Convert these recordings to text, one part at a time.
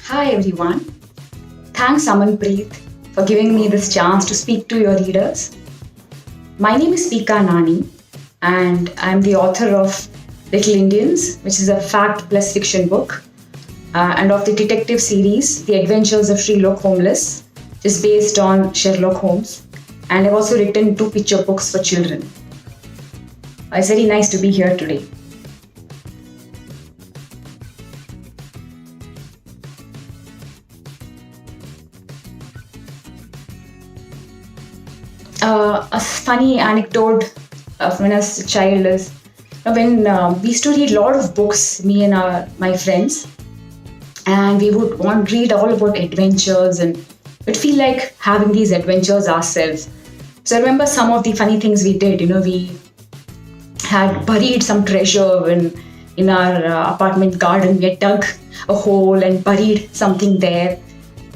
Hi everyone. Thanks Amanpreet for giving me this chance to speak to your readers. My name is Pika Nani and I'm the author of Little Indians, which is a fact plus fiction book, and of the detective series The Adventures of Sherlock Holmes, which is based on Sherlock Holmes. And I've also written 2 picture books for children. It's very nice to be here today. A funny anecdote of when I was a child is when we used to read a lot of books, me and my friends, and we would want to read all about adventures and would feel like having these adventures ourselves. So I remember some of the funny things we did. We had buried some treasure in our apartment garden. We had dug a hole and buried something there.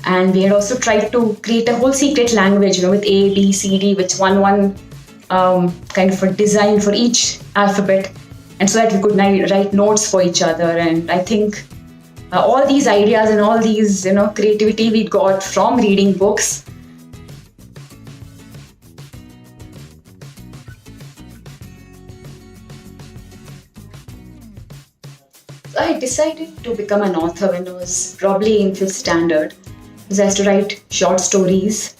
And we had also tried to create a whole secret language, with A, B, C, D, which one kind of a design for each alphabet, and so that we could write notes for each other. And I think all these ideas and all these, creativity we got from reading books. So I decided to become an author when I was probably in 5th standard. Because I used to write short stories,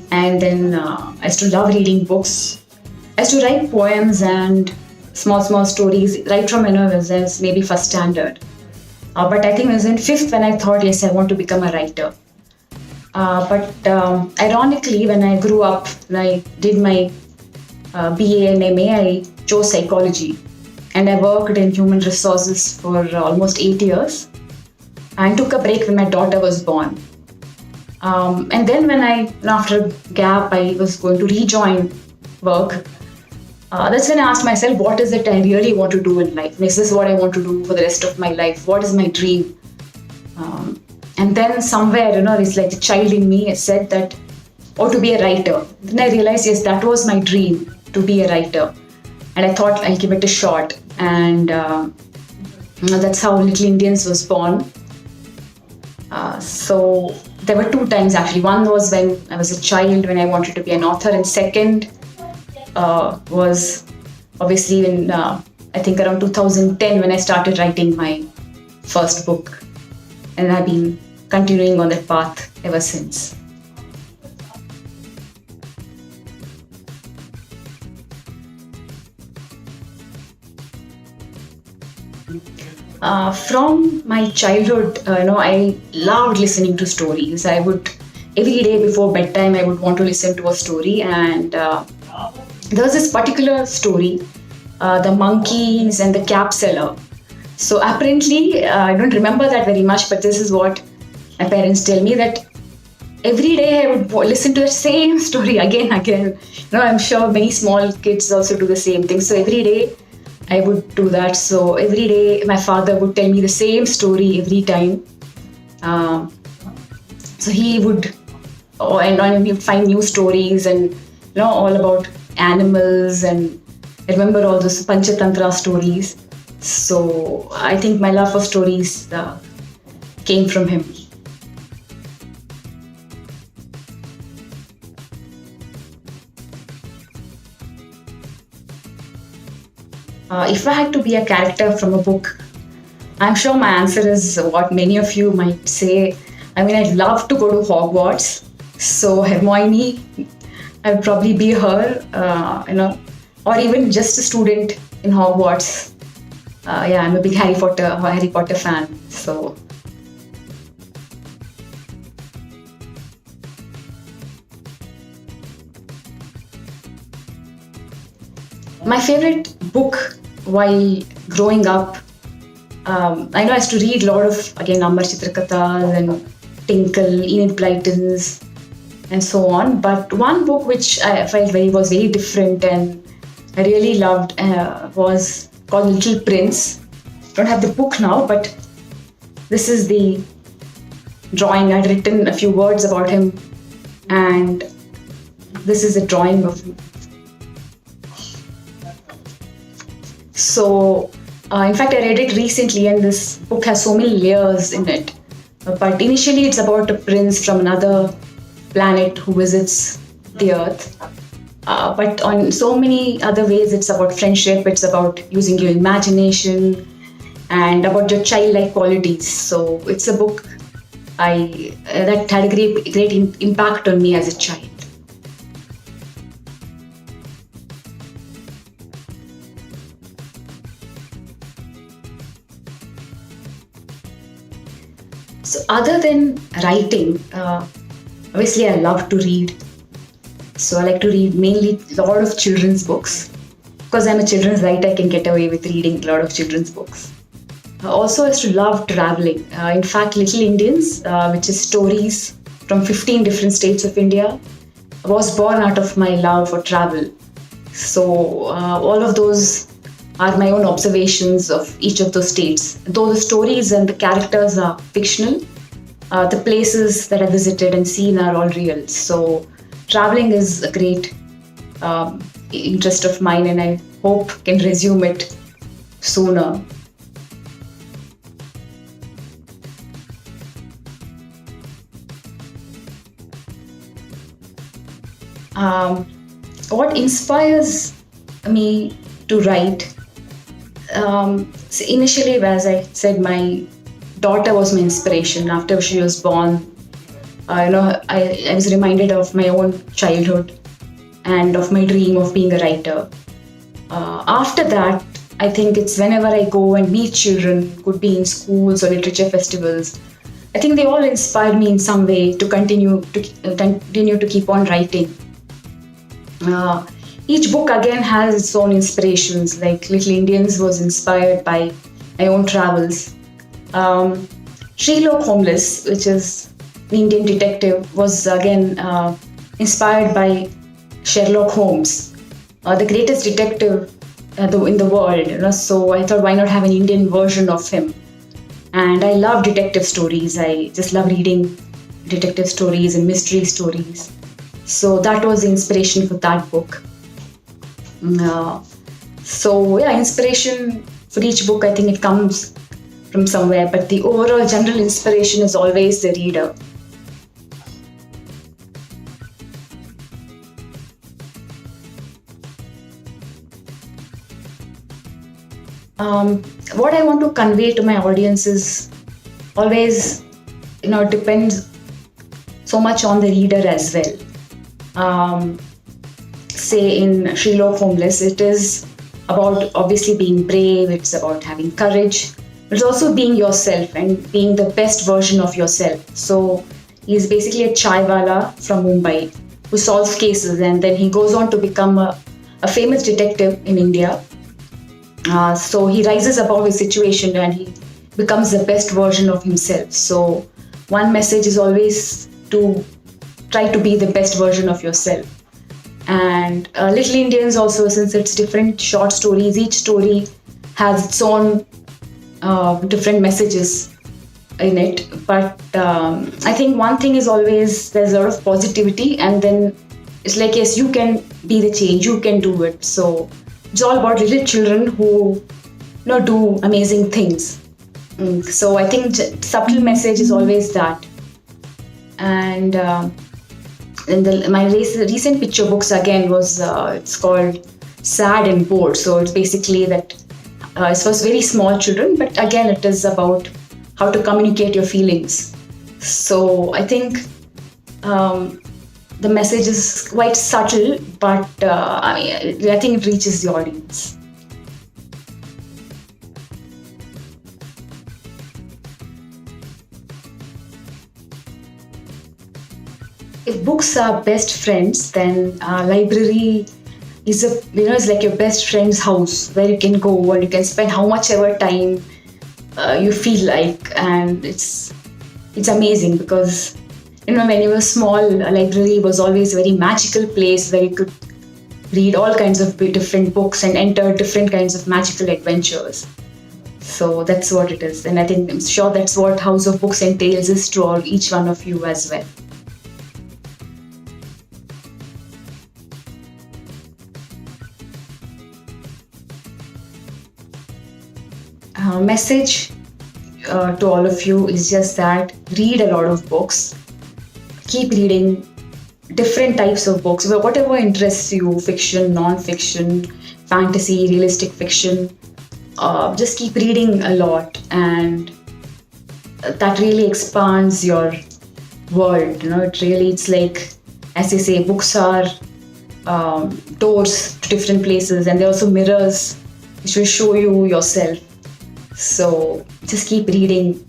and then I used to love reading books. I used to write poems and small stories right from when I was maybe 1st standard. But I think it was in 5th when I thought, yes, I want to become a writer. But ironically, when I grew up, when I did my BA and MA, I chose psychology. And I worked in human resources for almost 8 years and took a break when my daughter was born. And then after a gap, I was going to rejoin work. That's when I asked myself, what is it I really want to do in life? Is this what I want to do for the rest of my life? What is my dream? And then somewhere, it's like the child in me said that, or to be a writer. Then I realized, yes, that was my dream, to be a writer. And I thought I'll give it a shot. And that's how Little Indians was born. So there were 2 times actually. One was when I was a child, when I wanted to be an author, and second was obviously in I think around 2010 when I started writing my first book, and I've been continuing on that path ever since. From my childhood, I loved listening to stories. I would, every day before bedtime, I would want to listen to a story. And there was this particular story, The Monkeys and the Cap Seller. So apparently, I don't remember that very much, but this is what my parents tell me, that every day I would listen to the same story again. I'm sure many small kids also do the same thing. So every day, I would do that. So every day my father would tell me the same story every time. So he would, and he would find new stories and all about animals, and I remember all those Panchatantra stories. So I think my love for stories came from him. If I had to be a character from a book, I'm sure my answer is what many of you might say. I'd love to go to Hogwarts. So Hermione, I would probably be her, or even just a student in Hogwarts. I'm a big Harry Potter fan. So my favorite book while growing up, I know I used to read a lot of, Amar Chitrakathas and Tinkle, Enid Blyton's, and so on. But one book which I felt was very different and I really loved was called Little Prince. I don't have the book now, but this is the drawing. I'd written a few words about him, and this is a drawing of him. So, in fact, I read it recently, and this book has so many layers in it. But initially, it's about a prince from another planet who visits the Earth. But on so many other ways, it's about friendship, it's about using your imagination, and about your childlike qualities. So it's a book that had a great impact on me as a child. So other than writing, obviously I love to read. So I like to read mainly a lot of children's books. Because I'm a children's writer, I can get away with reading a lot of children's books. Also, I used to love traveling. In fact, Little Indians, which is stories from 15 different states of India, was born out of my love for travel. So all of those are my own observations of each of those states. Though the stories and the characters are fictional, the places that I visited and seen are all real. So traveling is a great interest of mine, and I hope can resume it sooner. Um, what inspires me to write? So initially, as I said, my daughter was my inspiration. After she was born, I was reminded of my own childhood and of my dream of being a writer. After that, I think it's whenever I go and meet children, could be in schools or literature festivals. I think they all inspire me in some way to continue to keep on writing. Uh, each book again has its own inspirations. Like Little Indians was inspired by my own travels. Sherlock Holmes, which is the Indian detective, was again inspired by Sherlock Holmes, the greatest detective in the world. So I thought, why not have an Indian version of him? And I love detective stories. I just love reading detective stories and mystery stories. So that was the inspiration for that book. Uh, inspiration for each book, I think it comes from somewhere, but the overall general inspiration is always the reader. What I want to convey to my audience is always, it depends so much on the reader as well. Say in Sherlock Holmes, it is about obviously being brave, it's about having courage, but it's also being yourself and being the best version of yourself. So he's basically a chaiwala from Mumbai who solves cases, and then he goes on to become a famous detective in India. So he rises above his situation and he becomes the best version of himself. So one message is always to try to be the best version of yourself. And Little Indians also, since it's different short stories, each story has its own different messages in it. But I think one thing is always there's a lot of positivity, and then it's like, yes, you can be the change, you can do it. So it's all about little children who do amazing things. So I think subtle message is always that. And my recent picture books again was it's called Sad and Bored. So it's basically that it's for very small children, but again it is about how to communicate your feelings. So I think the message is quite subtle, but I think it reaches the audience. If books are best friends, then library is like your best friend's house where you can go and you can spend how much ever time you feel like, and it's amazing because when you were small, a library was always a very magical place where you could read all kinds of different books and enter different kinds of magical adventures. So that's what it is, and I'm sure that's what House of Books entails is to each one of you as well. Message, to all of you is just that read a lot of books. Keep reading different types of books, whatever interests you, fiction, non-fiction, fantasy, realistic fiction. Just keep reading a lot, and that really expands your world. It's like, as they say, books are doors to different places, and they're also mirrors which will show you yourself. So just keep reading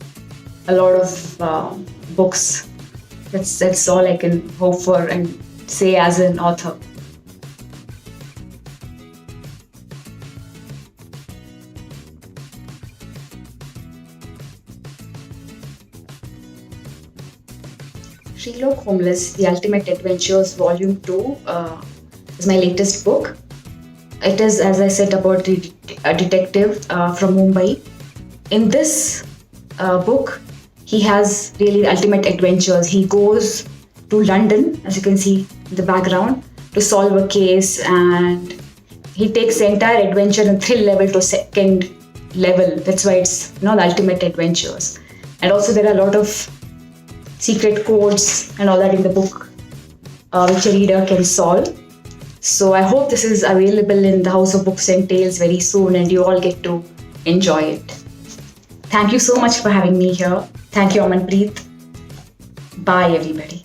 a lot of books. That's all I can hope for and say as an author. Sherlock Holmes: The Ultimate Adventures Volume 2 is my latest book. It is, as I said, about a detective from Mumbai. In this book, he has really ultimate adventures. He goes to London, as you can see in the background, to solve a case, and he takes the entire adventure and thrill level to second level. That's why it's the ultimate adventures. And also there are a lot of secret codes and all that in the book, which a reader can solve. So I hope this is available in the House of Books and Tales very soon, and you all get to enjoy it. Thank you so much for having me here. Thank you, Amanpreet. Bye, everybody.